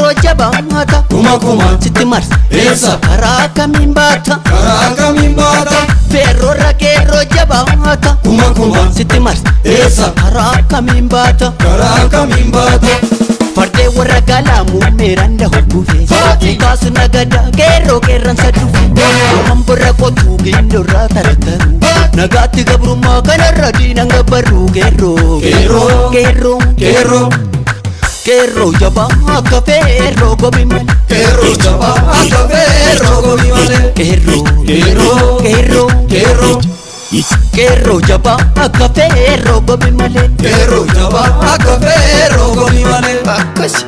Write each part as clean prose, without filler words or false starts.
kerro jabata kuma sitti mars esa karaa kamiin baata ferro ra kerro jabata kuma sitti mars esa karaa kamiin baata Fardee warra galaamu meeranda hubbufe Kaasu nagada kerro kerran sadufe Hambura qotuu gindorraa tarataru Nagaatti gabrummaa kanarra diinan gabbarru Kerro jabaa akka feerroo gobi male Kerro jabaa akka feerroo gobi male Akkasi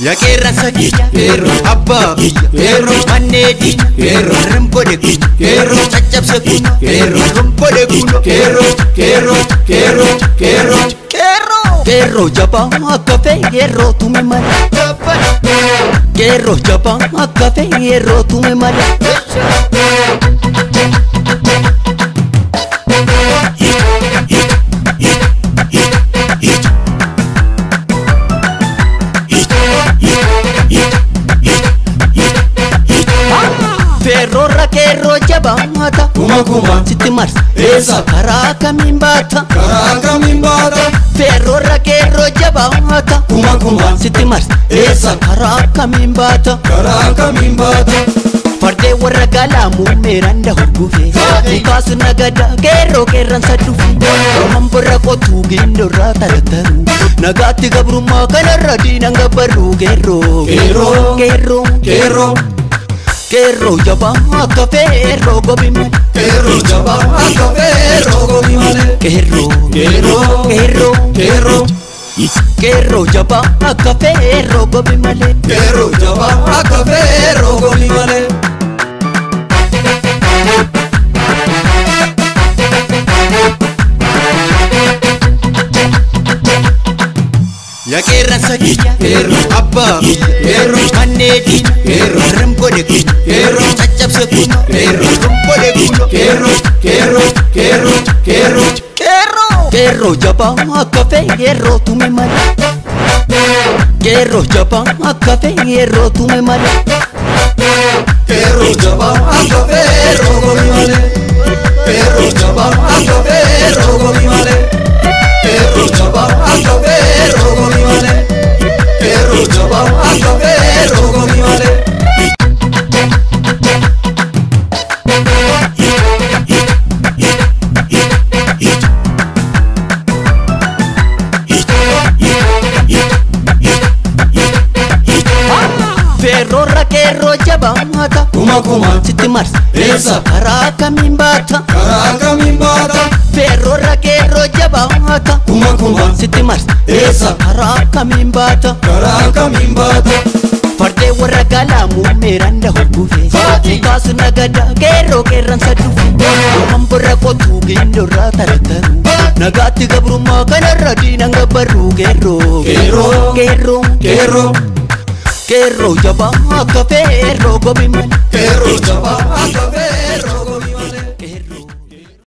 Ya kerran sadi Kerro Abba Kerro Manedi Kerro Rembode Kerro Cacap sekut Kerro Rembode kuno Kerro jabaa akka feerroo tume male Kerro jabaa akka feerroo tume male Ferro ra kerro jabata kuma sitti mars esa karaa kamiin baata Ferro ra kerro jabata kuma sitti mars esa karaa kamiin baata Fardee warra galaamu meeranda hubbufe Kaasu nagada kerro kerran sadufe Hambura qotuu gindorraa tarataru Nagaatti gabrummaa kanarra diinan gabbarru Kerro jabaa akka feerroo gobi male Kerro jabaa akka feerroo gobi male Ya kerran sadi Kerro Abba Kerro Manedi Kerro Rembode Kerro Cacap sekut Kerro Rembode kuno Kerro jabaa akka feerroo tume male Kerro jabaa akka feerroo tume male Ferro ra kerro jabata kuma sitti mars esa karaa kamiin baata Ferro ra kerro jabata kuma sitti mars esa karaa kamiin baata Fardee warra galaamu meeranda hubbufe Kaasu nagada kerro kerran sadufe Hambura qotuu gindorraa tarataru Nagaatti gabrummaa kanarra diinan gabbarru Kerro jabaa akka feerroo gobi male